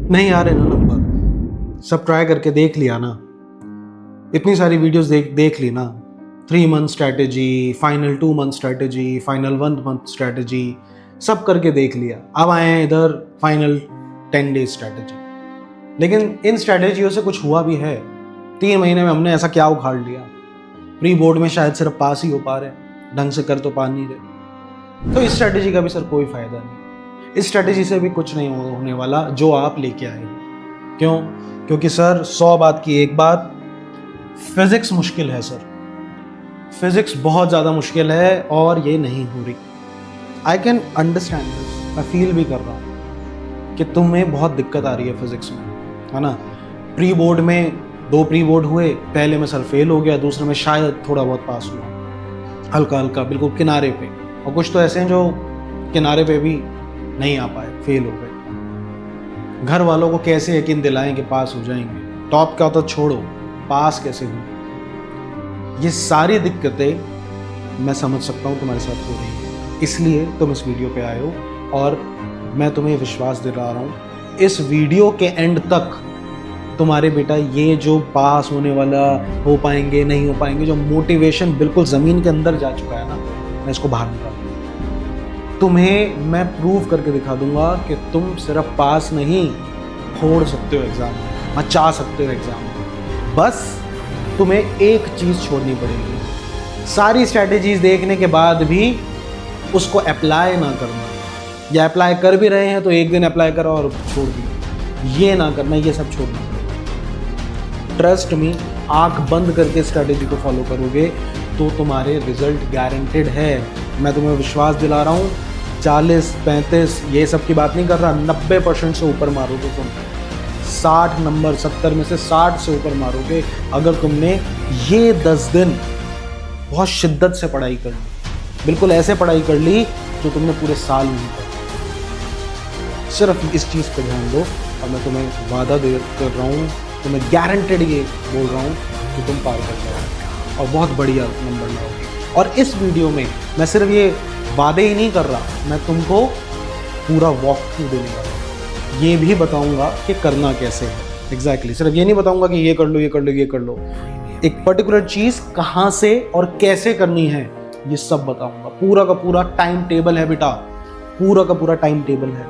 नहीं आ रहे ना नंबर, सब ट्राई करके देख लिया ना, इतनी सारी वीडियोस देख ली ना, 3 month strategy, final 2 month strategy, final 1 month strategy, सब करके देख लिया। अब आए हैं इधर फाइनल 10 डेज स्ट्रैटेजी। लेकिन इन स्ट्रैटेजियों से कुछ हुआ भी है? 3 महीने में हमने ऐसा क्या उखाड़ लिया? प्री बोर्ड में शायद सिर्फ पास ही हो पा रहे, ढंग से कर तो पा नहीं रहे। तो इस स्ट्रैटेजी का भी सर कोई फायदा नहीं, इस स्ट्रैटेजी से भी कुछ नहीं होने वाला जो आप लेके आए हैं। क्यों? क्योंकि सर 100 बात की एक बात, फिजिक्स मुश्किल है सर, फिजिक्स बहुत ज़्यादा मुश्किल है और ये नहीं हो रही। आई कैन अंडरस्टैंड दिस, मैं फील भी कर रहा हूँ कि तुम्हें बहुत दिक्कत आ रही है फिजिक्स में, है ना। प्री बोर्ड में 2 प्री बोर्ड हुए, पहले में सर फेल हो गया, दूसरे में शायद थोड़ा बहुत पास हुआ, हल्का हल्का बिल्कुल किनारे पे, और कुछ तो ऐसे हैं जो किनारे पे भी नहीं आ पाए, फेल हो गए। घर वालों को कैसे यकीन दिलाएं कि पास हो जाएंगे? टॉप का तो छोड़ो, पास कैसे हो? ये सारी दिक्कतें मैं समझ सकता हूँ तुम्हारे साथ हो रही है, इसलिए तुम इस वीडियो पे आए हो और मैं तुम्हें विश्वास दिला रहा हूँ इस वीडियो के एंड तक तुम्हारे बेटा ये जो पास होने वाला, हो पाएंगे नहीं हो पाएंगे, जो मोटिवेशन बिल्कुल ज़मीन के अंदर जा चुका है ना, मैं इसको बाहर निकाल दूंगा। तुम्हें मैं प्रूव करके दिखा दूंगा कि तुम सिर्फ पास नहीं, फोड़ सकते हो एग्ज़ाम, मचा सकते हो एग्ज़ाम। बस तुम्हें एक चीज़ छोड़नी पड़ेगी, सारी स्ट्रैटेजीज देखने के बाद भी उसको अप्लाई ना करना, या अप्लाई कर भी रहे हैं तो एक दिन अप्लाई करो और छोड़ दिया, ये ना करना, ये सब छोड़ना। ट्रस्ट मी, आंख बंद करके स्ट्रैटेजी को फॉलो करोगे तो तुम्हारे रिजल्ट गारंटेड है, मैं तुम्हें विश्वास दिला रहा हूँ। 40, 35 ये सब की बात नहीं कर रहा, 90% से ऊपर मारोगे तुम, 60 नंबर, 70 में से 60 से ऊपर मारोगे अगर तुमने ये 10 दिन बहुत शिद्दत से पढ़ाई कर ली, बिल्कुल ऐसे पढ़ाई कर ली जो तुमने पूरे साल नहीं पढ़ी। सिर्फ इस चीज़ पे ध्यान दो और मैं तुम्हें वादा कर रहा हूँ, तुम्हें गारंटेड ये बोल रहा हूँ कि तुम पार कर जाओगे और बहुत बढ़िया नंबर लाओगे। और इस वीडियो में मैं सिर्फ ये वादे ही नहीं कर रहा, मैं तुमको पूरा वॉक थ्रू देने वाला हूँ, ये भी बताऊँगा कि करना कैसे है एग्जैक्टली। सिर्फ ये नहीं बताऊँगा कि ये कर लो, ये कर लो, ये कर लो, एक पर्टिकुलर चीज़ कहाँ से और कैसे करनी है ये सब बताऊँगा। पूरा का पूरा टाइम टेबल है बेटा, पूरा का पूरा टाइम टेबल है,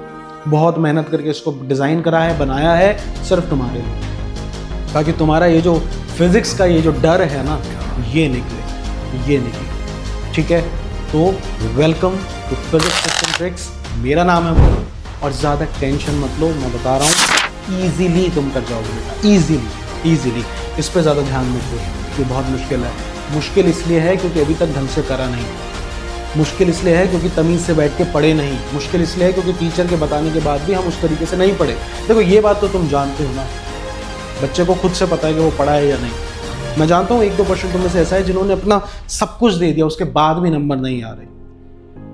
बहुत मेहनत करके इसको डिज़ाइन करा है, बनाया है सिर्फ तुम्हारे लिए, ताकि तुम्हारा ये जो फिज़िक्स का ये जो डर है ना, ये निकले, ये निकले। ठीक है, तो welcome to physics tips and tricks, मेरा नाम है वो, और ज़्यादा टेंशन मत लो, मैं बता रहा हूँ ईजीली तुम कर जाओगे बेटा, ईजीली ईजीली। इस पर ज़्यादा ध्यान मत दो, ये बहुत मुश्किल है। मुश्किल इसलिए है क्योंकि अभी तक ढंग से करा नहीं, मुश्किल इसलिए है क्योंकि तमीज़ से बैठ के पढ़े नहीं, मुश्किल इसलिए है क्योंकि टीचर के बताने के बाद भी हम उस तरीके से नहीं पढ़े। देखो ये बात तो तुम जानते हो ना, बच्चे को खुद से पता है कि वो पढ़ा है या नहीं। मैं जानता हूँ 1-2% तुम में से ऐसा है जिन्होंने अपना सब कुछ दे दिया, उसके बाद भी नंबर नहीं आ रहे,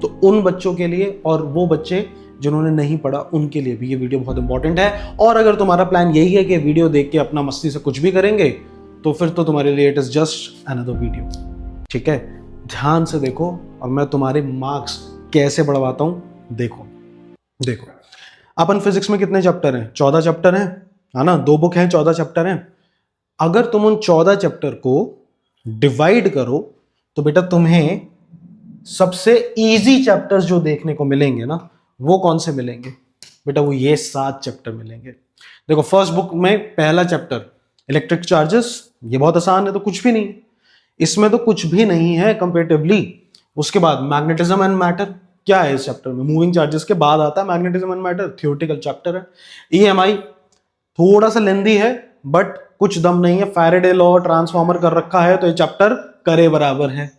तो उन बच्चों के लिए और वो बच्चे जिन्होंने नहीं पढ़ा उनके लिए भी ये वीडियो बहुत इंपॉर्टेंट है। और अगर तुम्हारा प्लान यही है कि वीडियो देख के अपना मस्ती से कुछ भी करेंगे, तो फिर तो तुम्हारे लिए it is just another video. ठीक है, ध्यान से देखो और मैं तुम्हारे मार्क्स कैसे बढ़वाता हूँ, देखो। देखो अपन फिजिक्स में कितने चैप्टर हैं? 14 चैप्टर हैं, है ना, 2 बुक हैं, 14 चैप्टर हैं। अगर तुम उन 14 चैप्टर को डिवाइड करो तो बेटा तुम्हें सबसे इजी चैप्टर्स जो देखने को मिलेंगे ना, वो कौन से मिलेंगे बेटा? वो ये 7 चैप्टर मिलेंगे। देखो फर्स्ट बुक में पहला चैप्टर इलेक्ट्रिक चार्जेस, ये बहुत आसान है, तो कुछ भी नहीं, इसमें तो कुछ भी नहीं है कंपेरेटिवली। उसके बाद मैग्नेटिज्म एंड मैटर, क्या है इस चैप्टर में? मूविंग चार्जेस के बाद आता है magnetism and matter, theoretical chapter है। ईएमआई थोड़ा सा लेंदी है बट कुछ दम नहीं है, फैराडे लॉ ट्रांसफॉर्मर कर रखा है तो ये चैप्टर करे बराबर है।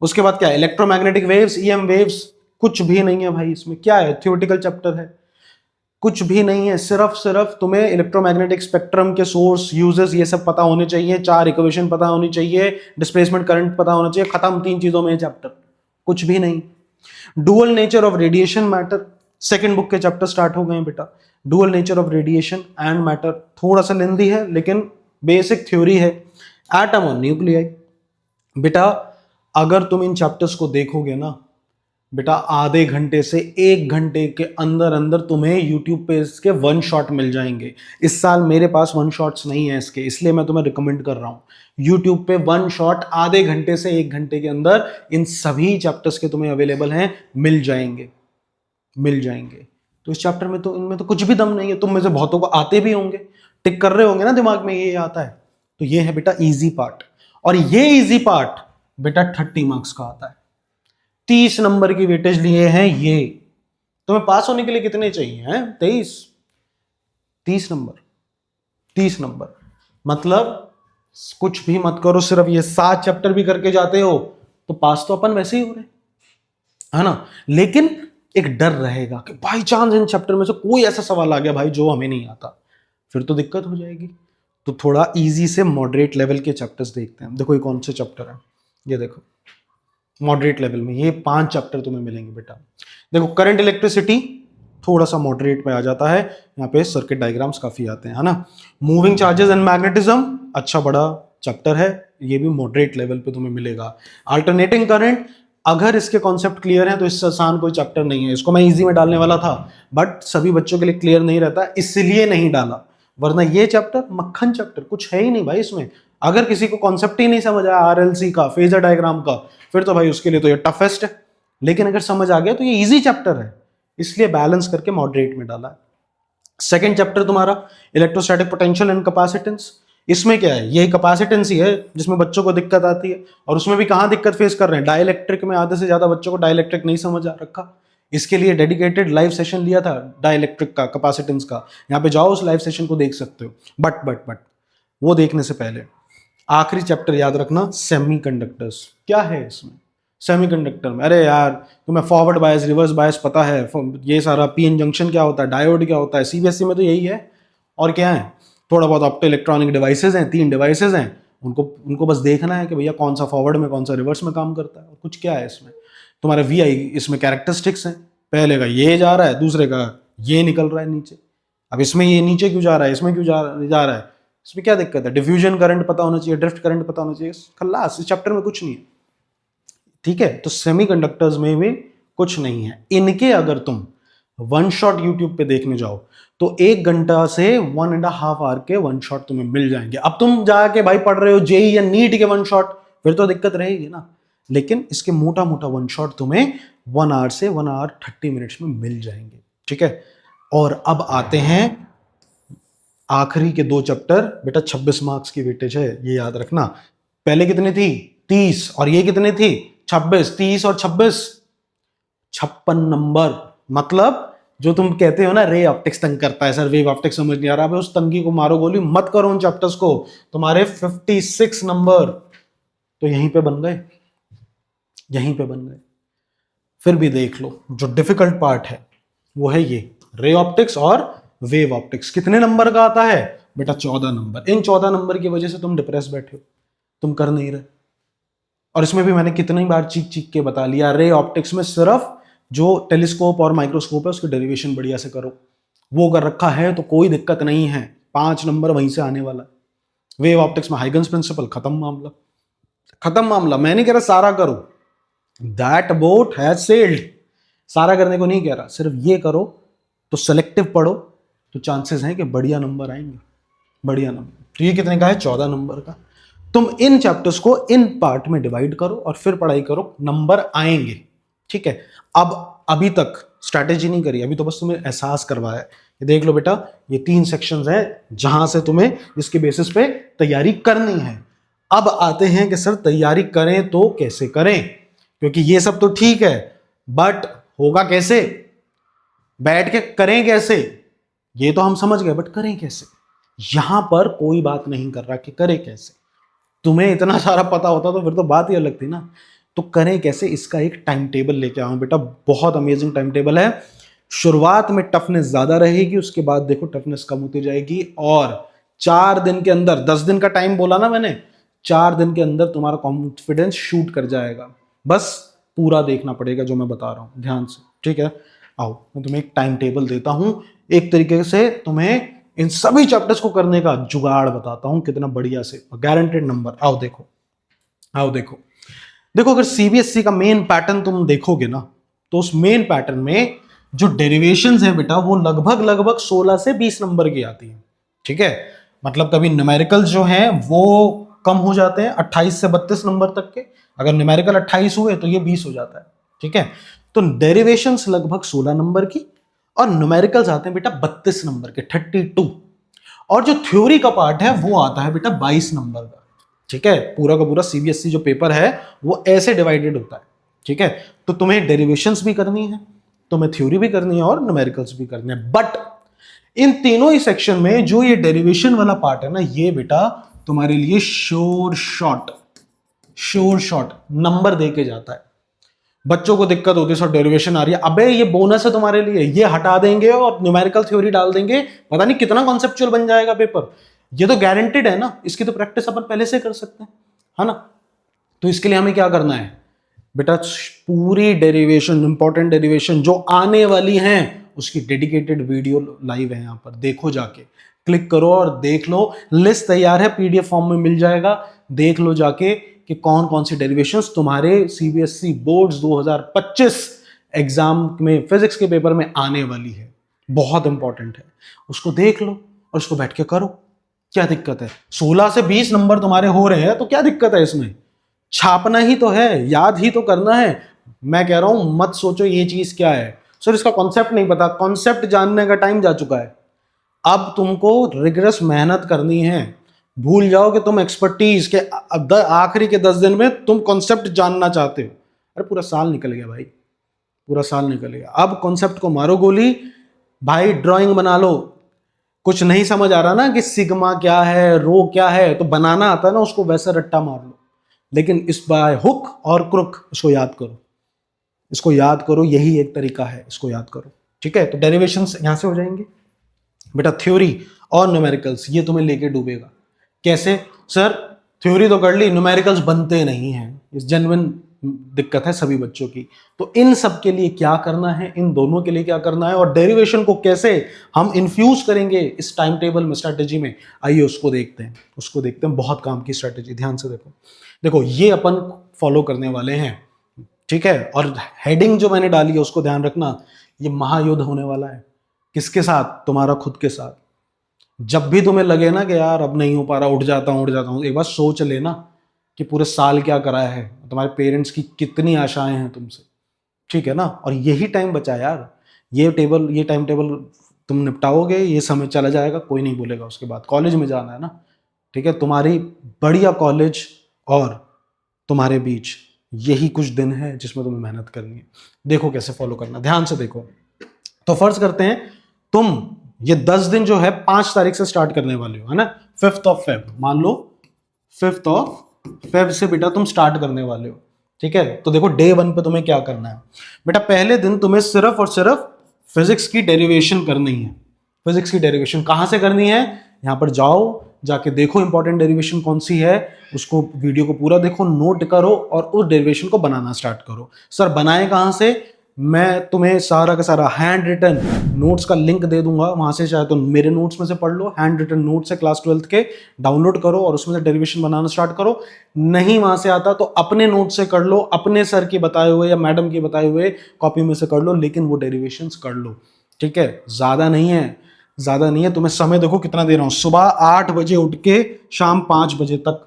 उसके बाद क्या है? इलेक्ट्रोमैग्नेटिक वेव्स, ईएम वेव्स, कुछ भी नहीं है भाई इसमें। क्या है? थियोरेटिकल चैप्टर है, कुछ भी नहीं है। सिर्फ तुम्हें इलेक्ट्रोमैग्नेटिक स्पेक्ट्रम के सोर्स, यूजेस, ये सब पता होने चाहिए, 4 इक्वेशन पता होनी चाहिए, डिस्प्लेसमेंट करंट पता होना चाहिए, खत्म 3 चीजों में चैप्टर, कुछ भी नहीं। Dual nature of radiation matter, second book के चैप्टर स्टार्ट हो गए हैं बेटा। Dual nature of radiation and matter थोड़ा सा लेंदी है लेकिन बेसिक थ्योरी है। एटम और न्यूक्लियाई, बेटा अगर तुम इन चैप्टर्स को देखोगे ना, बेटा आधे घंटे से 1 घंटे के अंदर अंदर तुम्हें यूट्यूब पे इसके वन शॉट मिल जाएंगे। इस साल मेरे पास वन शॉट्स नहीं है इसके, इसलिए मैं तुम्हें रिकमेंड कर रहा हूं। यूट्यूब पे वन शॉट आधे घंटे से 1 घंटे के अंदर इन सभी चैप्टर्स के तुम्हें अवेलेबल हैं, मिल जाएंगे, मिल जाएंगे। तो इस चैप्टर में तो इनमें तो कुछ भी दम नहीं है। तुम में से बहुतों को आते भी होंगे, टिक कर रहे होंगे ना दिमाग में ये आता है। तो ये है बेटा इजी पार्ट, और ये इजी पार्ट बेटा 30 मार्क्स का आता है। 30 नंबर की वेटेज लिए हैं ये। तुम्हें पास होने के लिए कितने चाहिए हैं? 23। 30 नंबर, 30 नंबर मतलब कुछ भी मत करो, सिर्फ ये 7 चैप्टर भी करके जाते हो तो पास तो अपन वैसे ही हो रहे, है ना। लेकिन एक डर रहेगा कि बाई चांस इन चैप्टर में से कोई ऐसा सवाल आ गया भाई जो हमें नहीं आता, फिर तो दिक्कत हो जाएगी। तो थोड़ा इजी से मॉडरेट लेवल के चैप्टर्स देखते हैं। देखो ये कौन से चैप्टर है, ये देखो मॉडरेट लेवल में ये 5 चैप्टर तुम्हें मिलेंगे बेटा। देखो करंट इलेक्ट्रिसिटी थोड़ा सा मॉडरेट में आ जाता है, यहाँ पे सर्किट डायग्राम्स काफी आते हैं, है ना। मूविंग चार्जेस एंड मैग्नेटिज्म अच्छा बड़ा चैप्टर है, ये भी मॉडरेट लेवल पे तुम्हें मिलेगा। अल्टरनेटिंग करंट, अगर इसके कॉन्सेप्ट क्लियर है तो इससे आसान कोई चैप्टर नहीं है। इसको मैं इजी में डालने वाला था बट सभी बच्चों के लिए क्लियर नहीं रहता, इसलिए नहीं डाला, वरना ये चैप्टर मक्खन चैप्टर, कुछ है ही नहीं भाई इसमें। अगर किसी को कॉन्सेप्ट ही नहीं समझ आया आरएलसी का, फेजर डायग्राम का, फिर तो भाई उसके लिए तो ये टफेस्ट है। लेकिन अगर समझ आ गया तो ये इजी चैप्टर है, इसलिए बैलेंस करके मॉडरेट में डाला है। सेकेंड चैप्टर तुम्हारा इलेक्ट्रोस्टैटिक पोटेंशियल एंड कैपेसिटेंस। इसमें क्या है, यही कैपेसिटेंस ही है जिसमें बच्चों को दिक्कत आती है, और उसमें भी कहां दिक्कत फेस कर रहे हैं, डाइलेक्ट्रिक में आधे से ज्यादा बच्चों को डाइलेक्ट्रिक नहीं समझ आ रखा। इसके लिए डेडिकेटेड लाइव सेशन लिया था डाइलेक्ट्रिक का, कैपेसिटेंस का, यहाँ पे जाओ उस लाइव सेशन को देख सकते हो। बट वो देखने से पहले आखिरी चैप्टर याद रखना, सेमीकंडक्टर्स। क्या है इसमें सेमीकंडक्टर में? अरे यार तुम्हें फॉरवर्ड बायस, रिवर्स बायस पता है, ये सारा पीएन जंक्शन क्या होता है, डायोड क्या होता है, सीबीएसई में तो यही है। और क्या है, थोड़ा बहुत ऑप्टो इलेक्ट्रॉनिक डिवाइसेज हैं, 3 डिवाइसेज हैं, उनको बस देखना है कि भैया कौन सा फॉरवर्ड में कौन सा रिवर्स में काम करता है, और कुछ क्या है इसमें। तुम्हारा वीआई, इसमें कैरेक्टरिस्टिक्स हैं, पहले का ये जा रहा है, दूसरे का ये निकल रहा है नीचे। अब इसमें ये नीचे क्यों जा रहा है, इसमें क्यों जा रहा है, इसमें क्या दिक्कत है? डिफ्यूजन करंट पता होना चाहिए, ड्रिफ्ट करंट पता होना चाहिए, खल्लास। इस चैप्टर में कुछ नहीं है, ठीक है। तो सेमीकंडक्टर्स में भी कुछ नहीं है। इनके अगर तुम वन शॉट यूट्यूब पे देखने जाओ तो 1 घंटा से 1.5 आवर के वन शॉट तुम्हें मिल जाएंगे। अब तुम जाके भाई पढ़ रहे हो जेई या नीट के वन शॉट, फिर तो दिक्कत रहेगी ना। लेकिन इसके मोटा मोटा वन शॉट तुम्हें 1 आवर से 1 आवर 30 मिनट्स में मिल जाएंगे, ठीक है। और अब आते हैं आखिरी के 2 चैप्टर। बेटा 26 मार्क्स की वेटेज है, ये याद रखना। पहले कितनी थी? 30, और ये कितनी थी? 26। 30 और 26 56 नंबर। मतलब जो तुम कहते हो ना रे ऑप्टिक्स तंग करता है सर, वेव ऑप्टिक्स समझ नहीं आ रहा, उस तंगी को मारो गोली, मत करो उन चैप्टर्स को। तुम्हारे 56 नंबर तो यहीं पे बन गए, यहीं पे बन गए। फिर भी देख लो, जो डिफिकल्ट पार्ट है वो है ये रे ऑप्टिक्स और वेव ऑप्टिक्स। कितने नंबर का आता है बेटा? 14 नंबर। इन 14 नंबर की वजह से तुम डिप्रेस बैठे हो, तुम कर नहीं रहे। और इसमें भी मैंने कितनी बार चीख चीख के बता लिया, रे ऑप्टिक्स में सिर्फ जो टेलीस्कोप और माइक्रोस्कोप है उसकी डेरिवेशन बढ़िया से करो, वो कर रखा है तो कोई दिक्कत नहीं है, 5 नंबर वहीं से आने वाला है। वेव ऑप्टिक्स में हाइगन्स प्रिंसिपल, खत्म मामला, खत्म मामला। मैं नहीं कह रहा सारा करो, दैट बोट हैज सेल्ड, सारा करने को नहीं कह रहा, सिर्फ ये करो तो सेलेक्टिव पढ़ो तो चांसेस हैं कि बढ़िया नंबर आएंगे, बढ़िया नंबर। तो ये कितने का है? 14 नंबर का। तुम इन चैप्टर्स को इन पार्ट में डिवाइड करो और फिर पढ़ाई करो, नंबर आएंगे, ठीक है। अब अभी तक स्ट्रैटेजी नहीं करी, अभी तो बस तुम्हें एहसास करवाया है। ये देख लो बेटा, ये 3 सेक्शंस हैं जहां से तुम्हें इसके बेसिस पे तैयारी करनी है। अब आते हैं कि सर तैयारी करें तो कैसे करें, क्योंकि ये सब तो ठीक है बट होगा कैसे, बैठ के करें कैसे, ये तो हम समझ गए, बट करें कैसे? यहां पर कोई बात नहीं कर रहा कि करें कैसे। तुम्हें इतना सारा पता होता तो फिर तो बात ही अलग थी ना। तो करें कैसे, इसका एक टाइम टेबल लेके आऊं बेटा, बहुत अमेजिंग टाइम टेबल है। शुरुआत में टफनेस ज्यादा रहेगी, उसके बाद देखो टफनेस कम होती जाएगी, और 4 दिन के अंदर, 10 दिन का टाइम बोला ना मैंने, 4 दिन के अंदर तुम्हारा कॉन्फिडेंस शूट कर जाएगा। बस पूरा देखना पड़ेगा जो मैं बता रहा हूं ध्यान से, ठीक है। आओ मैं तुम्हें एक टाइम टेबल देता हूं, एक तरीके से तुम्हें इन सभी चैप्टर्स को करने का जुगाड़ बताता हूं कितना बढ़िया से, गारंटेड नंबर। आओ देखो, आओ देखो, देखो अगर सीबीएसई का मेन पैटर्न तुम देखोगे ना तो उस मेन पैटर्न में जो डेरिवेशंस है बेटा वो लगभग 16 से 20 नंबर की आती है। ठीक है, मतलब कभी न्यूमेरिकल्स जो हैं वो कम हो जाते हैं 28 से 32 नंबर तक के, अगर न्यूमेरिकल 28 हुए तो ये 20 हो जाता है। ठीक है, तो डेरिवेशंस लगभग 16 नंबर की और न्यूमेरिकल्स आते हैं बेटा 32 नंबर के 32, और जो थ्योरी का पार्ट है वो आता है बेटा 22 नंबर का। ठीक है, पूरा का पूरा सीबीएसई जो पेपर है वो ऐसे डिवाइडेड होता है। ठीक है, तो तुम्हें डेरिवेशंस भी करनी है, तुम्हें थ्योरी भी करनी है और न्यूमेरिकल्स भी करनी है। बट इन तीनों ही सेक्शन में जो ये डेरिवेशन वाला पार्ट है ना, ये बेटा तुम्हारे लिए श्योर शॉट नंबर दे के जाता है। बच्चों को दिक्कत होती है सर डेरिवेशन आ रही है, अबे ये बोनस है तुम्हारे लिए, ये हटा देंगे और न्यूमेरिकल थ्योरी डाल देंगे, पता नहीं कितना कॉन्सेप्चुअल बन जाएगा पेपर। ये तो गारंटेड है ना, इसकी तो प्रैक्टिस अपन पहले से कर सकते हैं, है ना। तो इसके लिए हमें क्या करना है बेटा, पूरी डेरिवेशन, इंपॉर्टेंट डेरिवेशन जो आने वाली हैं उसकी डेडिकेटेड वीडियो लाइव है, यहां पर देखो, जाके क्लिक करो और देख लो। लिस्ट तैयार है, पीडीएफ फॉर्म में मिल जाएगा, देख लो जाके कि कौन कौन सी डेरिवेशंस तुम्हारे सीबीएसई बोर्ड्स 2025 एग्जाम में फिजिक्स के पेपर में आने वाली है। बहुत इंपॉर्टेंट है, उसको देख लो और उसको बैठ के करो। क्या दिक्कत है, 16 से 20 नंबर तुम्हारे हो रहे हैं तो क्या दिक्कत है इसमें, छापना ही तो है, याद ही तो करना है। मैं कह रहा हूं मत सोचो ये चीज क्या है सर, इसका कॉन्सेप्ट नहीं पता, कॉन्सेप्ट जानने का टाइम जा चुका है। अब तुमको रिगरस मेहनत करनी है, भूल जाओ कि तुम एक्सपर्टीज के आखिरी के 10 दिन में तुम कॉन्सेप्ट जानना चाहते हो। अरे पूरा साल निकल गया भाई, पूरा साल निकल गया। अब कॉन्सेप्ट को मारो गोली भाई, ड्राइंग बना लो। कुछ नहीं समझ आ रहा ना कि सिग्मा क्या है, रो क्या है, तो बनाना आता है ना, उसको वैसा रट्टा मार लो। लेकिन इस बाय हुक और क्रुक इसको याद करो, इसको याद करो, यही एक तरीका है, इसको याद करो। ठीक है, तो डेरिवेशंस यहां से हो जाएंगे बेटा, थ्योरी और न्यूमेरिकल्स ये तुम्हें लेके डूबेगा। कैसे सर, थ्योरी तो कर ली, न्यूमेरिकल्स बनते नहीं हैं, इस जेन्युइन दिक्कत है सभी बच्चों की। तो इन सब के लिए क्या करना है, इन दोनों के लिए क्या करना है, और डेरिवेशन को कैसे हम इन्फ्यूज करेंगे इस टाइम टेबल में, स्ट्रैटेजी में, आइए उसको देखते हैं, उसको देखते हैं। बहुत काम की स्ट्रैटेजी, ध्यान से देखो। देखो ये अपन फॉलो करने वाले हैं, ठीक है, और हेडिंग जो मैंने डाली है उसको ध्यान रखना, ये महायुद्ध होने वाला है। किसके साथ, तुम्हारा खुद के साथ। जब भी तुम्हें लगे ना कि यार अब नहीं हो पा रहा, उठ जाता हूं, एक बार सोच लेना कि पूरे साल क्या करा है, तुम्हारे पेरेंट्स की कितनी आशाएं हैं तुमसे। ठीक है ना, और यही टाइम बचा यार, ये टाइम टेबल तुम निपटाओगे, ये समय चला जाएगा, कोई नहीं बोलेगा उसके बाद। कॉलेज में जाना है ना, ठीक है, तुम्हारी बढ़िया कॉलेज और तुम्हारे बीच यही कुछ दिन है जिसमें तुम्हें मेहनत करनी है। देखो कैसे फॉलो करना, ध्यान से देखो। तो फर्ज करते हैं तुम ये 10 दिन जो है 5 तारीख से स्टार्ट करने वाले हो, है ना, 5th ऑफ फेब, मान लो 5th ऑफ फेब से बेटा तुम स्टार्ट करने वाले हो। ठीक है, तो देखो डे 1 पे तुम्हें क्या करना है बेटा, पहले दिन तुम्हें सिर्फ और सिर्फ फिजिक्स की डेरिवेशन करनी है। फिजिक्स की डेरिवेशन कहां से करनी है, यहां पर जाओ, जाके देखो इंपॉर्टेंट डेरिवेशन कौन सी है, उसको वीडियो को पूरा देखो, नोट करो और उस डेरिवेशन को बनाना स्टार्ट करो। सर बनाए कहां से, मैं तुम्हें सारा का सारा हैंड रिटन नोट्स का लिंक दे दूंगा, वहां से चाहे तो मेरे नोट्स में से पढ़ लो, हैंड रिटन नोट्स है क्लास 12th के, डाउनलोड करो और उसमें से डेरिवेशन बनाना स्टार्ट करो। नहीं वहां से आता तो अपने नोट से कर लो, अपने सर की बताए हुए या मैडम की बताए हुए कॉपी में से कर लो, लेकिन वो डेरिवेशंस कर लो। ठीक है, ज्यादा नहीं है। तुम्हें समय देखो कितना दे रहा हूं, सुबह 8 बजे उठ के शाम 5 बजे तक,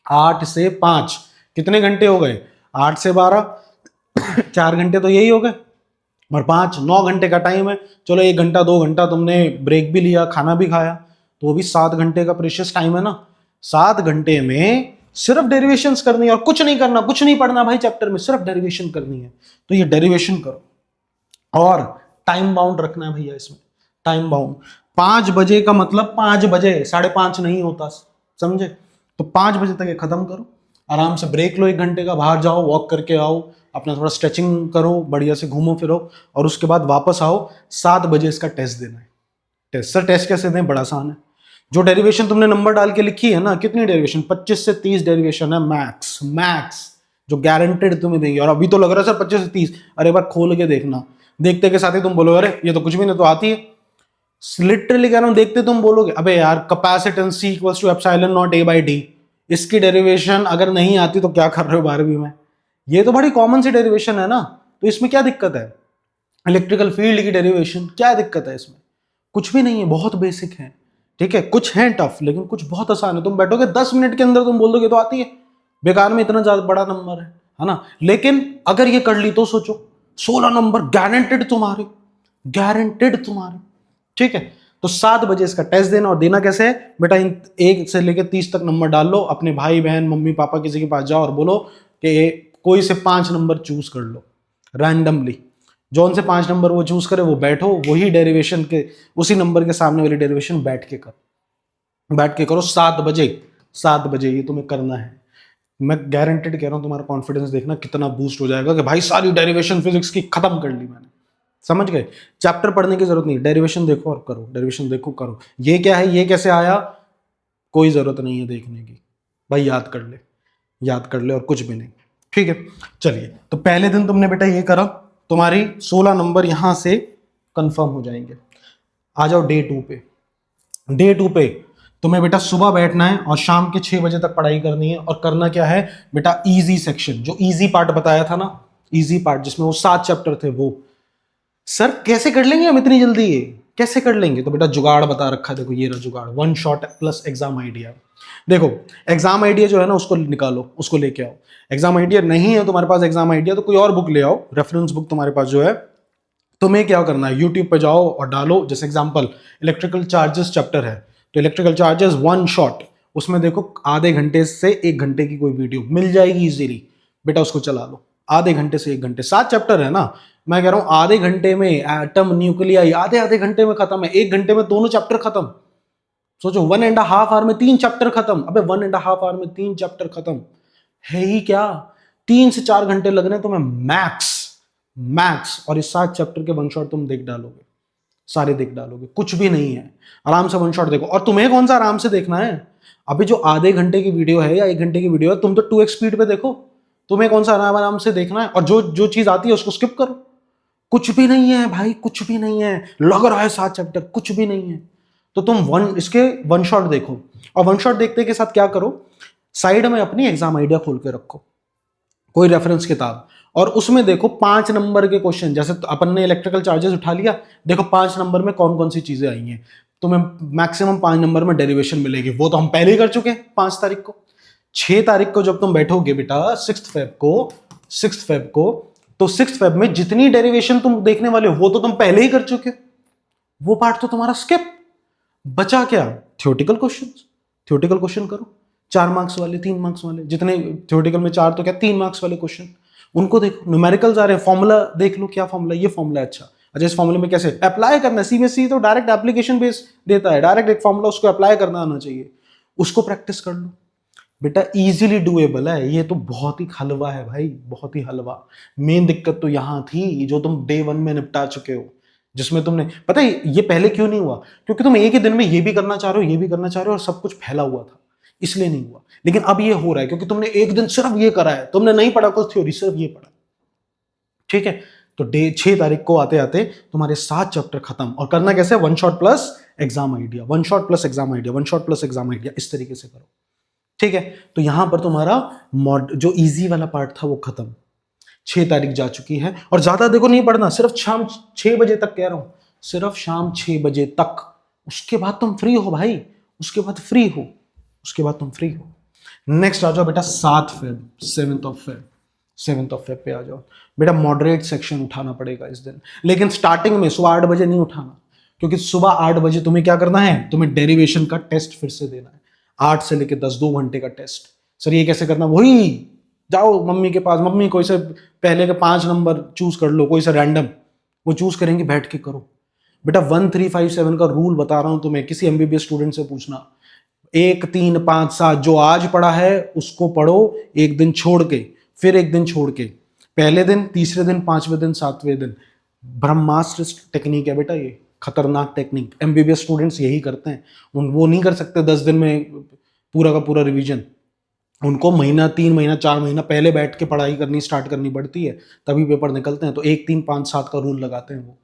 8 से 5 कितने घंटे हो गए, 8 से 12 4 घंटे तो यही हो गए, और 5 9 घंटे का टाइम है। चलो 1 घंटा 2 घंटा तुमने ब्रेक भी लिया, खाना भी खाया, तो वो भी 7 घंटे का प्रेशियस टाइम है ना। 7 घंटे में सिर्फ डेरिवेशंस करनी है और कुछ नहीं करना, कुछ नहीं पढ़ना भाई चैप्टर में, सिर्फ डेरिवेशन करनी है। तो ये डेरिवेशन करो और टाइम बाउंड रखना है भैया इसमें, टाइम बाउंड 5 बजे का मतलब 5 बजे, 5:30 नहीं होता, समझे। तो 5 बजे तक ये खत्म करो, आराम से ब्रेक लो 1 घंटे का, बाहर जाओ, वॉक करके आओ, अपना थोड़ा स्ट्रेचिंग करो, बढ़िया से घूमो फिरो, और उसके बाद वापस आओ। 7 बजे इसका टेस्ट देना है। टेस्ट सर टेस्ट कैसे दें, बड़ा आसान है। जो डेरिवेशन तुमने नंबर डाल के लिखी है ना, कितनी डेरिवेशन, 25 से 30 डेरिवेशन है मैक्स, जो गारंटेड तुम्हें देंगे। और अभी तो लग रहा है सर 25 से 30, अरे एक बार खोल के देखना, देखते के साथ ही तुम बोलोगे अरे ये तो कुछ भी नहीं, तो आती है। लिटरली कह रहा हूं, देखते तुम बोलोगे अबे यार capacitance C equals to epsilon naught A/D, इसकी डेरिवेशन अगर नहीं आती तो क्या कर रहे हो 12वीं में। ये तो बड़ी कॉमन सी डेरिवेशन है ना, तो इसमें क्या दिक्कत है? इलेक्ट्रिकल फील्ड की डेरिवेशन, क्या दिक्कत है इसमें? कुछ भी नहीं है, बहुत बेसिक है। ठीक है, कुछ है टफ लेकिन कुछ बहुत आसान है। तुम बैठोगे 10 मिनट के अंदर तुम बोल दोगे तो आती है। बेकार में इतना ज्यादा बड़ा नंबर है ना। लेकिन अगर ये कर ली तो सोचो 16 नंबर गारंटेड तुम्हारे, गारंटेड तुम्हारे। ठीक है, तो 7 बजे इसका टेस्ट देना। और देना कैसे है बेटा? इन 1 से लेकर 30 तक नंबर डाल लो, अपने भाई बहन मम्मी पापा किसी के पास जाओ और बोलो कि कोई से 5 नंबर चूज कर लो रैंडमली। जौन से 5 नंबर वो चूज करे वो बैठो, वही डेरिवेशन के उसी नंबर के सामने वाली डेरिवेशन बैठ के करो, बैठ के करो 7 बजे। 7 बजे ये तुम्हें करना है। मैं गारंटेड कह रहा हूं, तुम्हारा कॉन्फिडेंस देखना कितना बूस्ट हो जाएगा कि भाई सारी डेरिवेशन फिजिक्स की खत्म कर ली मैंने। समझ गए? चैप्टर पढ़ने की जरूरत नहीं, डेरिवेशन देखो और करो, डेरिवेशन देखो करो। ये क्या है, ये कैसे आया, कोई जरूरत नहीं है देखने की भाई, याद कर ले, याद कर ले और कुछ भी नहीं। ठीक है, चलिए तो पहले दिन तुमने बेटा ये करा, तुम्हारी 16 नंबर यहां से कंफर्म हो जाएंगे। आ जाओ डे 2 पे। डे 2 पे तुम्हें बेटा सुबह बैठना है और शाम के 6 बजे तक पढ़ाई करनी है। और करना क्या है बेटा, इजी सेक्शन, जो इजी पार्ट बताया था ना, इजी पार्ट जिसमें वो 7 चैप्टर थे वो। सर कैसे कर लेंगे हम इतनी जल्दी, ये कैसे कर लेंगे? तो बेटा जुगाड़ बता रखा है, देखो ये रहा जुगाड़, one shot plus exam idea. देखो एग्जाम आइडिया जो है ना उसको निकालो, उसको लेके आओ। एग्जाम आइडिया नहीं है तुम्हारे पास एग्जाम आइडिया तो कोई और बुक ले आओ, रेफरेंस बुक तुम्हारे पास जो है। तुम्हें क्या करना है, यूट्यूब पे जाओ और डालो, जैसे एग्जांपल इलेक्ट्रिकल चार्जेस चैप्टर है तो इलेक्ट्रिकल चार्जेस वन शॉट, उसमें देखो आधे घंटे से 1 घंटे की कोई वीडियो मिल जाएगी इजीली, बेटा उसको चला लो। आधे घंटे से 1 घंटे, 7 चैप्टर है ना, मैं कह रहा हूं आधे घंटे में एटम न्यूक्लियाई आधे आधे घंटे में खत्म है, 1 घंटे में दोनों चैप्टर खत्म। सोचो 1.5 आवर में 3 चैप्टर खत्म। अबे 1.5 आवर में 3 चैप्टर खत्म है ही क्या, 3 से 4 घंटे लगने तुम्हें मैक्स, मैक्स। और इस 7 चैप्टर के वन शॉट तुम देख डालोगे, सारे देख डालोगे, कुछ भी नहीं है, आराम से वन शॉट देखो। और तुम्हें कौन सा आराम से देखना है, अभी जो आधे घंटे की वीडियो है या 1 घंटे की वीडियो है तुम तो 2x स्पीड पे देखो। तुम्हें कौन सा आराम आराम से देखना है, और जो जो चीज आती है उसको स्किप करो। कुछ भी नहीं है भाई, कुछ भी नहीं है, लग रहा है 7 चैप्टर, कुछ भी नहीं है। तो तुम इसके वन शॉट देखो, और वन शॉट देखते के साथ क्या करो, साइड में अपनी एग्जाम आइडिया खोल के रखो, कोई रेफरेंस किताब, और उसमें देखो 5 नंबर के क्वेश्चन। जैसे तो अपन ने इलेक्ट्रिकल चार्जेस उठा लिया, देखो 5 नंबर में कौन कौन सी चीजें आई हैं। तुम्हें मैक्सिमम 5 नंबर में डेरिवेशन मिलेगी, वो तो हम पहले ही कर चुके हैं 5 तारीख को। 6 तारीख को जब तुम बैठोगे बेटा 6 फेब को, तो 6 फेब में जितनी डेरिवेशन तुम देखने वाले हो वो तो तुम पहले ही कर चुके हो, वो पार्ट तो तुम्हारा स्किप। बचा क्या, थ्योरेटिकल क्वेश्चन। थ्योरेटिकल क्वेश्चन करो, 4 मार्क्स वाले, 3 मार्क्स वाले, जितने थ्योरेटिकल में 4 तो क्या 3 मार्क्स वाले क्वेश्चन, उनको देखो। न्यूमेरिकल्स आ रहे हैं, फॉर्मूला देख लो, क्या फॉर्मूला, ये फॉर्मूला है, अच्छा इस फॉर्मूले में कैसे अप्लाई करना है। सीबीएसई तो डायरेक्ट एप्लीकेशन बेस देता है, डायरेक्ट एक फॉर्मूला उसको अप्लाई करना आना चाहिए, उसको प्रैक्टिस कर लो बेटा, इजीली डूएबल है। ये तो बहुत ही हलवा है भाई, बहुत ही हलवा। मेन दिक्कत तो यहां थी जो तुम डे 1 में निपटा चुके हो, जिसमें तुमने, पता है ये पहले क्यों नहीं हुआ, क्योंकि तुम एक ही दिन में ये भी करना चाह रहे हो, ये भी करना चाह रहे हो, और सब कुछ फैला हुआ था, इसलिए नहीं हुआ। लेकिन अब ये हो रहा है क्योंकि तुमने एक दिन सिर्फ ये करा है, तुमने नहीं पढ़ा कुछ थ्योरी, सिर्फ ये पढ़ा। ठीक है, तो डे 6 तारीख को आते आते तुम्हारे 7 चैप्टर खत्म। और करना कैसे, one shot plus exam idea, one shot plus exam idea, one shot plus exam idea, इस तरीके से करो। ठीक है, तो यहां पर तुम्हारा जो इजी वाला पार्ट था वो खत्म। 6 तारीख जा चुकी है, और ज्यादा देखो नहीं पढ़ना, सिर्फ शाम 6 बजे तक कह रहा हूं, सिर्फ शाम 6 बजे तक। उसके बाद तुम फ्री हो भाई, उसके बाद फ्री हो, उसके बाद तुम फ्री हो। नेक्स्ट आ जाओ बेटा 7 फेब पे आ जाओ बेटा। मॉडरेट सेक्शन उठाना पड़ेगा इस दिन, लेकिन स्टार्टिंग में सुबह 8 बजे नहीं उठाना, क्योंकि सुबह 8 बजे तुम्हें क्या करना है, तुम्हें डेरिवेशन का टेस्ट फिर से देना है, 8 से लेकर 10, 2 घंटे का टेस्ट। सर ये कैसे करना, वही जाओ मम्मी के पास, मम्मी कोई से पहले के 5 नंबर चूज कर लो, कोई से रैंडम, वो चूज करेंगे, बैठ के करो बेटा। 1357 का रूल बता रहा हूं तुम्हें, किसी एमबीबीएस स्टूडेंट से पूछना, 1 3 5 7 जो आज पढ़ा है उसको पढ़ो, एक दिन छोड़ के, फिर एक दिन छोड़ के, पहले दिन, तीसरे दिन, 5वें दिन, 7वें दिन। ब्रह्मास्त्र टेक्निक है बेटा, ये खतरनाक टेक्निक, एमबीबीएस स्टूडेंट्स यही करते हैं। वो नहीं कर सकते 10 दिन में पूरा का पूरा रिवीजन, उनको महीना, 3 महीना, 4 महीना पहले बैठ के पढ़ाई करनी स्टार्ट करनी पड़ती है, तभी पेपर निकलते हैं। तो 1 3 5 7 का रूल लगाते हैं। वो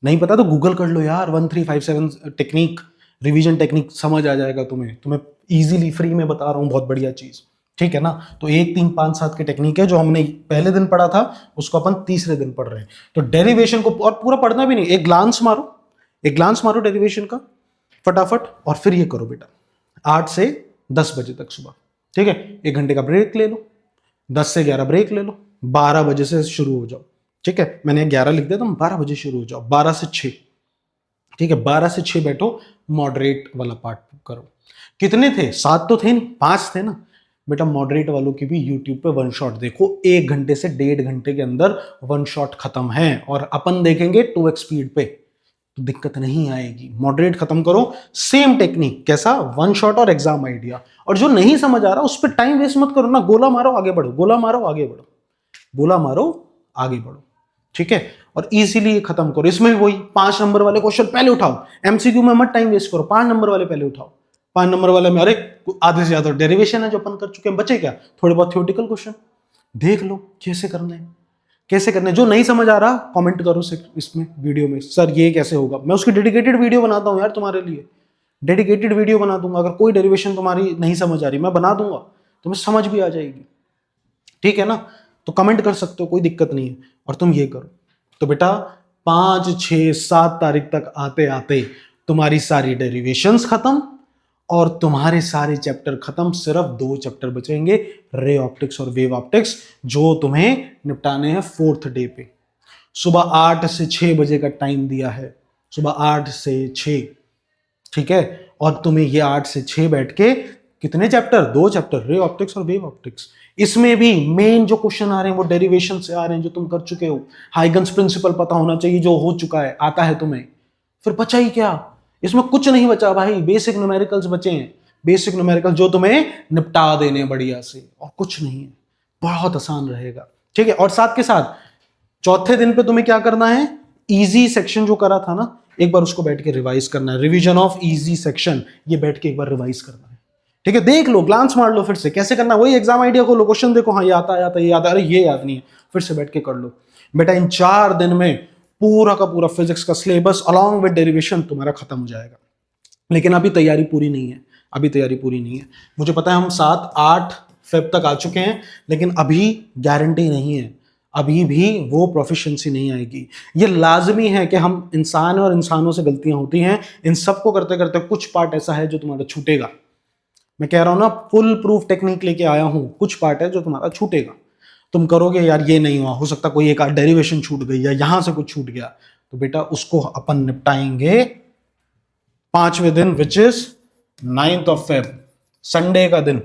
नहीं पता तो गूगल कर लो यार, 1357 टेक्निक, रिवीजन टेक्निक, समझ आ जाएगा तुम्हें इजीली, फ्री में बता रहा हूँ, बहुत बढ़िया चीज। ठीक है ना। तो 1 3 5 7 की टेक्निक है जो हमने पहले दिन पढ़ा था, उसको अपन तीसरे दिन पढ़ रहे हैं। तो डेरिवेशन को और पूरा पढ़ना भी नहीं, एक ग्लांस मारो डेरिवेशन का फटाफट, और फिर ये करो बेटा 8 से 10 बजे तक सुबह, ठीक है। 1 घंटे का ब्रेक ले लो, 10 से 11 ब्रेक ले लो, 12 बजे से शुरू हो जाओ, ठीक है। मैंने 11 लिख दिया, तुम 12 बजे शुरू हो जाओ, 12 से 6, ठीक है। 12 से 6 बैठो, मॉडरेट वाला पार्ट करो। कितने थे? 7 तो थे नहीं, 5 थे ना बेटा। मॉडरेट वालों की भी यूट्यूब पे वन शॉट देखो, 1 घंटे से 1.5 घंटे के अंदर वन शॉट खत्म है, और अपन देखेंगे 2x स्पीड पे, तो दिक्कत नहीं आएगी। मॉडरेट खत्म करो, सेम टेक्निक, कैसा? वन शॉट और एग्जाम आइडिया। और जो नहीं समझ आ रहा उस पर टाइम वेस्ट मत करो ना, गोला मारो आगे बढ़ो, गोला मारो आगे बढ़ो, गोला मारो आगे बढ़ो, ठीक है। और इजीली खत्म करो। इसमें भी वही 5 नंबर वाले क्वेश्चन पहले उठाओ, एमसीक्यू में मत टाइम वेस्ट करो, 5 नंबर वाले पहले उठाओ। 5 नंबर वाले में अरे आधे से ज्यादा डेरिवेशन है जो अपन कर चुके हैं, बचे क्या? थोड़े बहुत थ्योरेटिकल क्वेश्चन देख लो कैसे करने हैं, कैसे करने। जो नहीं समझ आ रहा कमेंट करो इसमें वीडियो में, सर ये कैसे होगा। मैं उसकी डेडिकेटेड वीडियो बनाता हूँ यार तुम्हारे लिए, डेडिकेटेड वीडियो बना दूंगा। अगर कोई डेरिवेशन तुम्हारी नहीं समझ आ रही मैं बना दूंगा, तुम्हें समझ भी आ जाएगी, ठीक है ना। तो कमेंट कर सकते हो, कोई दिक्कत नहीं है। और तुम ये करो, तो बेटा 5 6 7 तारीख तक आते आते तुम्हारी सारी डेरिवेशंस खत्म और तुम्हारे सारे चैप्टर खत्म। सिर्फ 2 चैप्टर बचेंगे, रे ऑप्टिक्स और वेव ऑप्टिक्स, जो तुम्हें निपटाने हैं 4th डे पे। सुबह 8 से 6 बजे का टाइम दिया है, सुबह 8 से 6, ठीक है। और तुम्हें ये 8 से 6 बैठ के कितने चैप्टर? 2 चैप्टर, रे ऑप्टिक्स और वेव ऑप्टिक्स। इसमें भी मेन जो क्वेश्चन आ रहे हैं वो डेरिवेशन से आ रहे हैं, जो तुम कर चुके हो। हाइगन्स प्रिंसिपल पता होना चाहिए, जो हो चुका है, आता है तुम्हें। फिर बचा ही क्या? इसमें कुछ नहीं बचा भाई, बेसिक न्यूमेरिकल्स बचे हैं, बेसिक न्यूमेरिकल जो तुम्हें निपटा देने बढ़िया से, और कुछ नहीं है। बहुत आसान रहेगा, ठीक है। और साथ के साथ चौथे दिन पे तुम्हें क्या करना है? इजी सेक्शन जो करा था ना, एक बार उसको बैठ के रिवाइज करना है। रिवीजन ऑफ इजी सेक्शन, ये बैठ के एक बार रिवाइज करना है, ठीक है। देख लो, ग्लांस मार लो फिर से कैसे करना है। वही एग्जाम आइडिया को लो, क्वेश्चन देखो, हाँ ये आता है, ये याद है, अरे ये याद नहीं है, फिर से बैठ के कर लो बेटा। इन 4 दिन में पूरा का पूरा फिजिक्स का सिलेबस अलॉन्ग विद डेरिवेशन तुम्हारा खत्म हो जाएगा। लेकिन अभी तैयारी पूरी नहीं है, अभी तैयारी पूरी नहीं है। मुझे पता है हम 7 8 फेब तक आ चुके हैं, लेकिन अभी गारंटी नहीं है, अभी भी वो प्रोफिशिएंसी नहीं आएगी। ये लाजमी है कि हम इंसान हैं और इंसानों से गलतियां होती हैं। इन सबको करते करते कुछ पार्ट ऐसा है जो तुम्हारा छूटेगा। मैं कह रहा हूं ना, फुल प्रूफ टेक्निक लेके आया हूं। कुछ पार्ट है जो तुम्हारा छूटेगा, तुम करोगे यार ये नहीं हुआ, हो सकता कोई एक डेरिवेशन छूट गई या यहां से कुछ छूट गया, तो बेटा उसको अपन निपटाएंगे 5वें दिन, which is 9th of Feb, Sunday का दिन।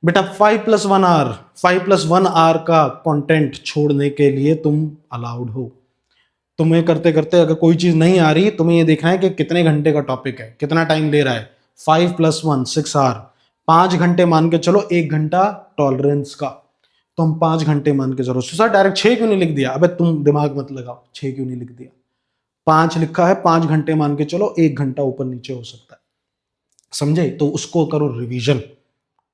बेटा 5+1 आवर, 5+1 आवर का कंटेंट छोड़ने के लिए तुम अलाउड हो। तुम्हें करते करते अगर कोई चीज नहीं आ रही, तुम्हें ये देखना है कि कितने घंटे का टॉपिक है, कितना टाइम ले रहा है। 5+1 6 आवर, 5 घंटे मान के चलो, 1 घंटा टॉलरेंस का, तुम 5 घंटे मान के चलो। सर डायरेक्ट 6 क्यों नहीं लिख दिया? अबे तुम दिमाग मत लगाओ, 6 क्यों नहीं लिख दिया? 5 लिखा है, 5 घंटे मान के चलो, 1 घंटा ऊपर नीचे हो सकता है, समझे। तो उसको करो रिवीजन।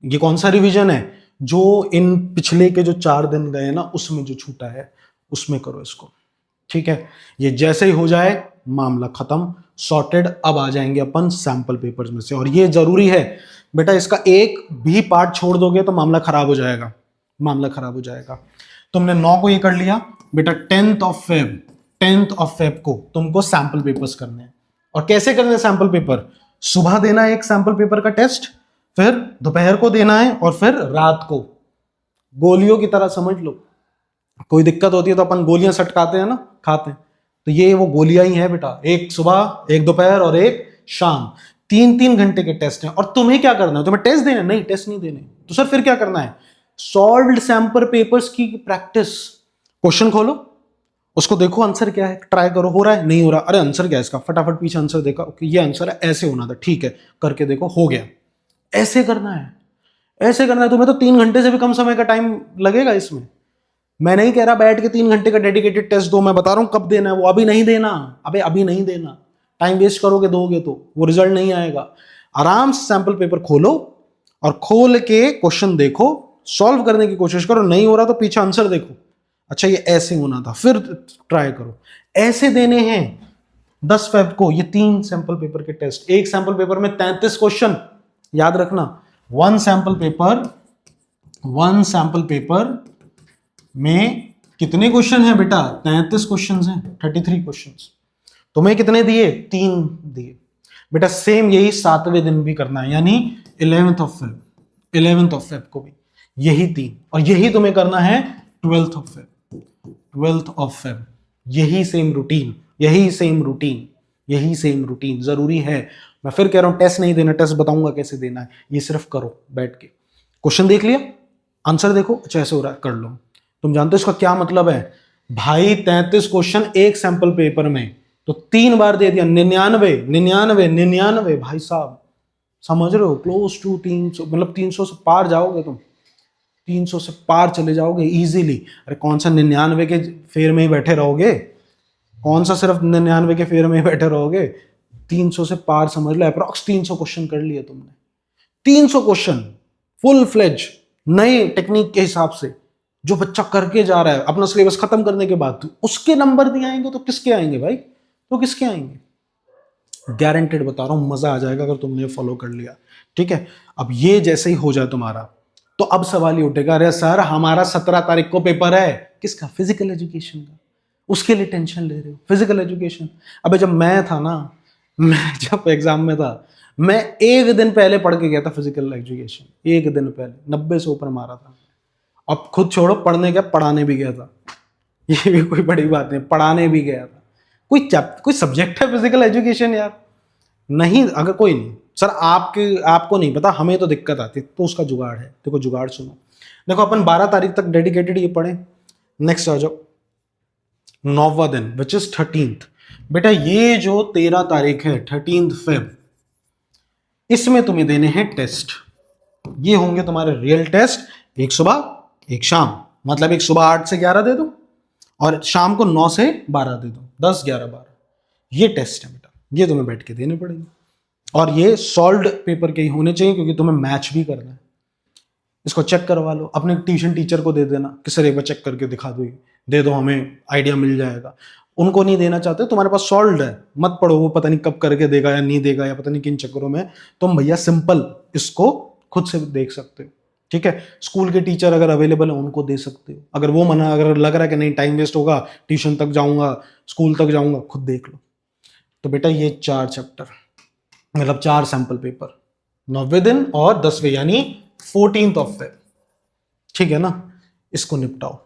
ये कौन सा रिवीजन है? जो इन पिछले के जो 4 दिन गए ना, उसमें जो छूटा है उसमें करो इसको, ठीक है। ये जैसे ही हो जाए मामला खत्म, सॉर्टेड। अब आ जाएंगे अपन सैंपल पेपर्स में से, और ये जरूरी है बेटा, इसका एक भी पार्ट छोड़ दोगे तो मामला खराब हो जाएगा, मामला खराब हो जाएगा। तुमने 9 को ये कर लिया बेटा, 10th ऑफ फेब को तुमको सैंपल पेपर्स करने हैं। और कैसे करने हैं सैंपल पेपर? सुबह देना है एक सैंपल पेपर का टेस्ट, फिर दोपहर को देना है, और फिर रात को। गोलियों की तरह समझ लो, कोई दिक्कत होती है तो अपन गोलियां सटकाते हैं ना, खाते हैं, तो ये वो गोलियां ही है बेटा। एक सुबह, एक दोपहर और एक शाम, 3-3 घंटे के टेस्ट हैं। और तुम्हें क्या करना है? तुम्हें टेस्ट देना? नहीं, टेस्ट नहीं देने। तो सर फिर क्या करना है? सॉल्व्ड सैंपल पेपर्स की प्रैक्टिस। क्वेश्चन खोलो, उसको देखो आंसर क्या है, ट्राई करो, हो रहा है, नहीं हो रहा, अरे आंसर क्या है इसका, फटाफट पीछे आंसर देखा, ओके ये आंसर है, ऐसे होना था, ठीक है, करके देखो, हो गया। ऐसे करना है, ऐसे करना है। तुम्हें तो 3 घंटे से भी कम समय का टाइम लगेगा इसमें। मैं नहीं कह रहा बैठ के 3 घंटे का डेडिकेटेड टेस्ट दो, मैं बता रहा हूं कब देना है, वो अभी नहीं देना। अबे अभी नहीं देना, टाइम वेस्ट करोगे, दोगे तो वो रिजल्ट नहीं आएगा। आराम से सैंपल पेपर खोलो और खोल के क्वेश्चन देखो, सॉल्व करने की कोशिश करो। नहीं हो रहा तो पीछे आंसर देखो, अच्छा ये ऐसे होना था, फिर ट्राई करो। ऐसे देने हैं 10 फेब को ये 3 सैंपल पेपर के टेस्ट। एक सैंपल पेपर में 33 क्वेश्चन, याद रखना। 1 sample paper one sample paper में कितने क्वेश्चन है बेटा? 33 क्वेश्चन हैं, 33 क्वेश्चन। तुम्हें कितने दिए? 3 दिए बेटा। सेम यही 7वें दिन भी करना है, यानी 11th of Feb, 11th of Feb को भी यही 3, और यही तुम्हें करना है 12th of Feb, 12th of Feb. यही सेम रूटीन, यही सेम रूटीन, यही सेम रूटीन जरूरी है। मैं फिर कह रहा हूं टेस्ट नहीं देना, टेस्ट बताऊंगा कैसे देना है, ये सिर्फ करो बैठ के। क्वेश्चन देख लिया, आंसर देखो, अच्छा ऐसे हो रहा है, कर लो। तुम जानते हो इसका क्या मतलब है भाई? 33 क्वेश्चन एक सैंपल पेपर में, तो 3 बार दे दिया, 99 99 99 भाई साहब, समझ रहे हो? क्लोज टू 300, मतलब 300 से पार जाओगे तुम, 300 से पार चले जाओगे इजीली। अरे कौन सा 99 के फेर में ही बैठे रहोगे? कौन सा सिर्फ 99 के फेर में ही बैठे रहोगे? 300 से पार समझ लो, अप्रॉक्स 300 क्वेश्चन कर लिए तुमने। 300 क्वेश्चन फुल फ्लेज नए टेक्निक के हिसाब से, जो बच्चा करके जा रहा है अपना सिलेबस खत्म करने के बाद, तो उसके नंबर दिए आएंगे तो किसके आएंगे भाई? तो किसके आएंगे? गारंटेड बता रहा हूं, मजा आ जाएगा अगर तुमने फॉलो कर लिया। ठीक है, अब ये जैसे ही हो जाए तुम्हारा, तो अब सवाल ये उठेगा, अरे सर हमारा 17 तारीख को पेपर है, किसका? फिजिकल एजुकेशन का। उसके लिए टेंशन ले रहे हो? Physical education. अबे जब मैं था ना, मैं जब एग्जाम में था, मैं एक दिन पहले पढ़ के गया था फिजिकल एजुकेशन, एक दिन पहले 90 से ऊपर मारा था। अब खुद छोड़ो पढ़ने गया, पढ़ाने भी गया था, ये भी कोई बड़ी बात नहीं, पढ़ाने भी गया था। कोई सब्जेक्ट है फिजिकल एजुकेशन यार? नहीं। अगर कोई नहीं सर, आपको नहीं पता, हमें तो दिक्कत आती है, तो उसका जुगाड़ है। देखो जुगाड़ सुनो, देखो अपन 12 तारीख तक डेडिकेटेड ये पढ़े, नेक्स्ट आ जाओ 9वां दिन विच इज 13th। बेटा ये जो 13 तारीख है 13th फेब, इसमें तुम्हें देने हैं टेस्ट। ये होंगे तुम्हारे रियल टेस्ट, एक सुबह एक शाम, मतलब एक सुबह 8 से 11 दे दो और शाम को 9 से 12 दे दो, 10 11 12। ये टेस्ट है बेटा, ये तुम्हें बैठ के देने पड़ेंगे, और ये सॉल्व्ड पेपर के ही होने चाहिए, क्योंकि तुम्हें मैच भी करना है। इसको चेक करवा लो, अपने ट्यूशन टीचर को दे देना कि सर एक बार चेक करके दिखा दो, दे दो, हमें आइडिया मिल जाएगा। उनको नहीं देना चाहते, तुम्हारे पास सॉल्व्ड है, मत पढ़ो, वो पता नहीं कब करके देगा या नहीं देगा, या पता नहीं किन चक्करों में, तुम भैया सिंपल इसको खुद से देख सकते हो। ठीक है, स्कूल के टीचर अगर अवेलेबल है उनको दे सकते हो, अगर वो मना, अगर लग रहा है कि नहीं टाइम वेस्ट होगा, ट्यूशन तक जाऊंगा, स्कूल तक जाऊंगा, खुद देख लो। तो बेटा ये 4 चैप्टर, मतलब 4 सैंपल पेपर 9वें दिन और 10वें, यानी 14th ऑफ फेब। ठीक है ना, इसको निपटाओ,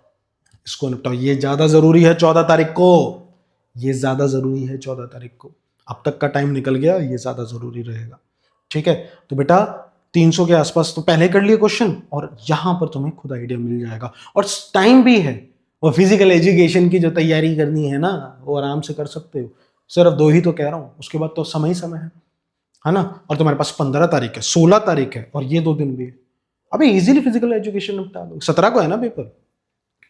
इसको निपटाओ। ये ज्यादा जरूरी है 14 तारीख को, ये ज्यादा जरूरी है 14 तारीख को। अब तक का टाइम निकल गया, ये ज्यादा जरूरी रहेगा। ठीक है, तो बेटा 300 के आसपास तो पहले कर लिए क्वेश्चन, और यहां पर तुम्हें खुद आइडिया मिल जाएगा, और टाइम भी है। और फिजिकल एजुकेशन की जो तैयारी करनी है ना, वो आराम से कर सकते हो। सिर्फ 2 ही तो कह रहा हूं, उसके बाद तो समय ही समय है ना। और तुम्हारे पास 15 तारीख है, 16 तारीख है, और ये 2 दिन भी है। अबे इजीली फिजिकल एजुकेशन निपटा लो, 17 को है ना पेपर,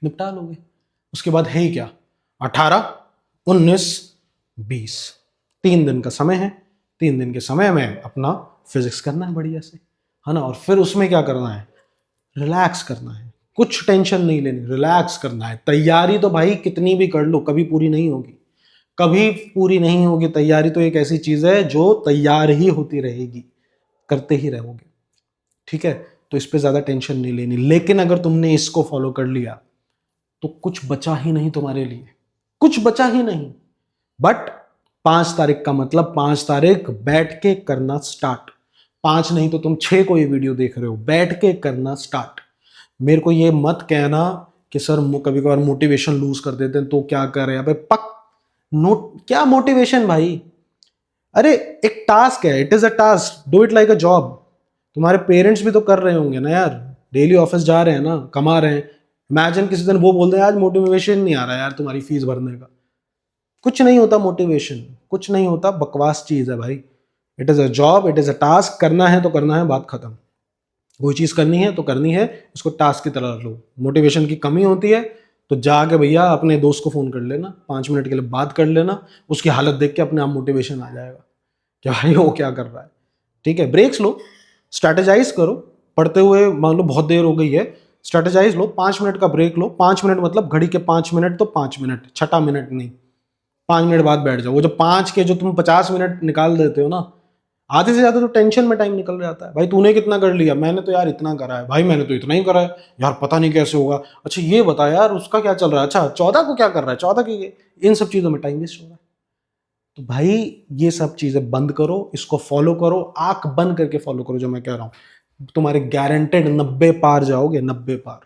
निपटा लोगे। उसके बाद है ही क्या, 18 19 20, 3 दिन का समय है। 3 दिन के समय में अपना फिजिक्स करना है बढ़िया से, है ना। और फिर उसमें क्या करना है, रिलैक्स करना है, कुछ टेंशन नहीं लेनी, रिलैक्स करना है। तैयारी तो भाई कितनी भी कर लो कभी पूरी नहीं होगी, कभी पूरी नहीं होगी। तैयारी तो एक ऐसी चीज है जो तैयार ही होती रहेगी, करते ही रहोगे। ठीक है, तो इस पे ज्यादा टेंशन नहीं लेनी। लेकिन अगर तुमने इसको फॉलो कर लिया तो कुछ बचा ही नहीं तुम्हारे लिए, कुछ बचा ही नहीं। बट 5 तारीख का मतलब 5 तारीख बैठ के करना स्टार्ट। 5 नहीं तो तुम 6 को ये वीडियो देख रहे हो, बैठ के करना स्टार्ट। मेरे को ये मत कहना कि सर कभी कभार मोटिवेशन लूज कर देते हैं तो क्या करें। अबे पक नोट, क्या मोटिवेशन भाई? अरे एक टास्क है, it is a task, do it like a job. तुम्हारे पेरेंट्स भी तो कर रहे होंगे ना यार, डेली ऑफिस जा रहे हैं ना, कमा रहे हैं। इमेजिन किसी दिन वो बोलते हैं आज मोटिवेशन नहीं आ रहा यार तुम्हारी फीस भरने का। कुछ नहीं होता मोटिवेशन, कुछ नहीं होता, बकवास चीज है भाई। It is a job, it is a task, करना है तो करना है, बात खत्म। कोई चीज करनी है तो करनी है, इसको टास्क की तरह लो। मोटिवेशन की कमी होती है तो जाके भैया अपने दोस्त को फोन कर लेना, 5 मिनट के लिए बात कर लेना, उसकी हालत देख के अपने आप मोटिवेशन आ जाएगा कि भाई वो क्या कर रहा है। ठीक है, ब्रेक्स लो, स्ट्रैटेजाइज करो। पढ़ते हुए मान लो बहुत देर हो गई है, स्ट्रैटेजाइज लो, 5 मिनट का ब्रेक लो। 5 मिनट मतलब घड़ी के 5 मिनट तो 5 मिनट, छठा मिनट नहीं, 5 मिनट बाद बैठ जाओ। वो जो 5 के जो तुम 50 मिनट निकाल देते हो ना, आधे से ज़्यादा तो टेंशन में टाइम निकल जाता है। भाई तूने कितना कर लिया? मैंने तो यार इतना करा है। भाई मैंने तो इतना ही करा है। यार पता नहीं कैसे होगा। अच्छा ये बता यार उसका क्या चल रहा है? अच्छा 14 को क्या कर रहा है? 14 की इन सब चीज़ों में टाइम वेस्ट हो रहा है। तो भाई ये सब चीज़ें बंद करो, इसको फॉलो करो, आंख बंद करके फॉलो करो जो मैं कह रहा हूँ। तुम्हारे गारंटेड 90 पार जाओगे, 90 पार।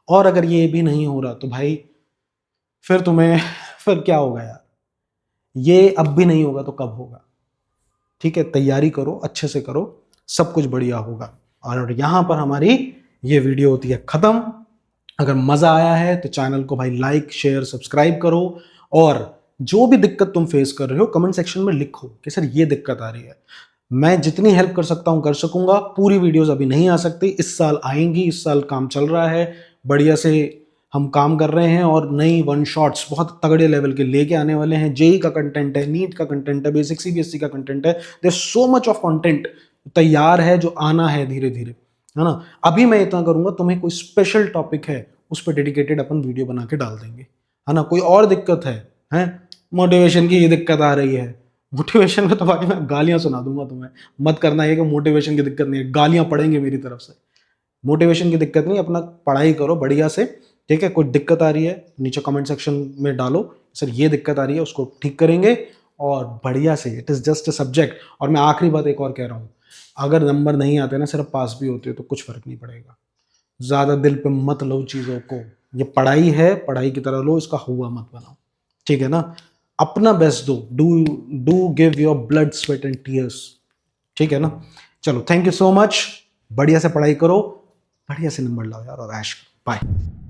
और अगर ये भी नहीं हो रहा तो भाई फिर तुम्हें फिर क्या होगा यार? ये अब भी नहीं होगा तो कब होगा? ठीक है, तैयारी करो, अच्छे से करो, सब कुछ बढ़िया होगा। और यहां पर हमारी ये वीडियो होती है खत्म। अगर मजा आया है तो चैनल को भाई लाइक शेयर सब्सक्राइब करो, और जो भी दिक्कत तुम फेस कर रहे हो कमेंट सेक्शन में लिखो कि सर ये दिक्कत आ रही है। मैं जितनी हेल्प कर सकता हूं कर सकूंगा। पूरी वीडियोस अभी नहीं आ सकती, इस साल आएंगी, इस साल काम चल रहा है बढ़िया से, हम काम कर रहे हैं और नई वन शॉट्स बहुत तगड़े लेवल के लेके आने वाले हैं। जेई का कंटेंट है, नीट का कंटेंट है, बेसिक सीबीएसई का कंटेंट है। There so much of content तैयार है जो आना है धीरे धीरे, है ना। अभी मैं इतना करूंगा, तुम्हें कोई स्पेशल टॉपिक है उस पर डेडिकेटेड अपन वीडियो बना के डाल देंगे, है ना। कोई और दिक्कत है मोटिवेशन की ये दिक्कत आ रही है, मोटिवेशन में तो बाकी मैं गालियां सुना दूंगा तुम्हें। मत करना ये कि मोटिवेशन की दिक्कत नहीं है, गालियां पड़ेंगे मेरी तरफ से। मोटिवेशन की दिक्कत नहीं, अपना पढ़ाई करो बढ़िया से, ठीक है। कोई दिक्कत आ रही है नीचे कमेंट सेक्शन में डालो, सर ये दिक्कत आ रही है, उसको ठीक करेंगे और बढ़िया से। It is just a subject. और मैं आखिरी बात एक और कह रहा हूँ, अगर नंबर नहीं आते ना, सिर्फ पास भी होते हो तो कुछ फर्क नहीं पड़ेगा। ज़्यादा दिल पे मत लो चीज़ों को। ये पढ़ाई है, पढ़ाई की तरह लो, इसका हुआ मत बनाओ, ठीक है ना। अपना बेस्ट दो, do give your blood sweat and tears, ठीक है ना। चलो थैंक यू सो मच, बढ़िया से पढ़ाई करो, बढ़िया से नंबर लाओ यार और ऐश करो। बाय।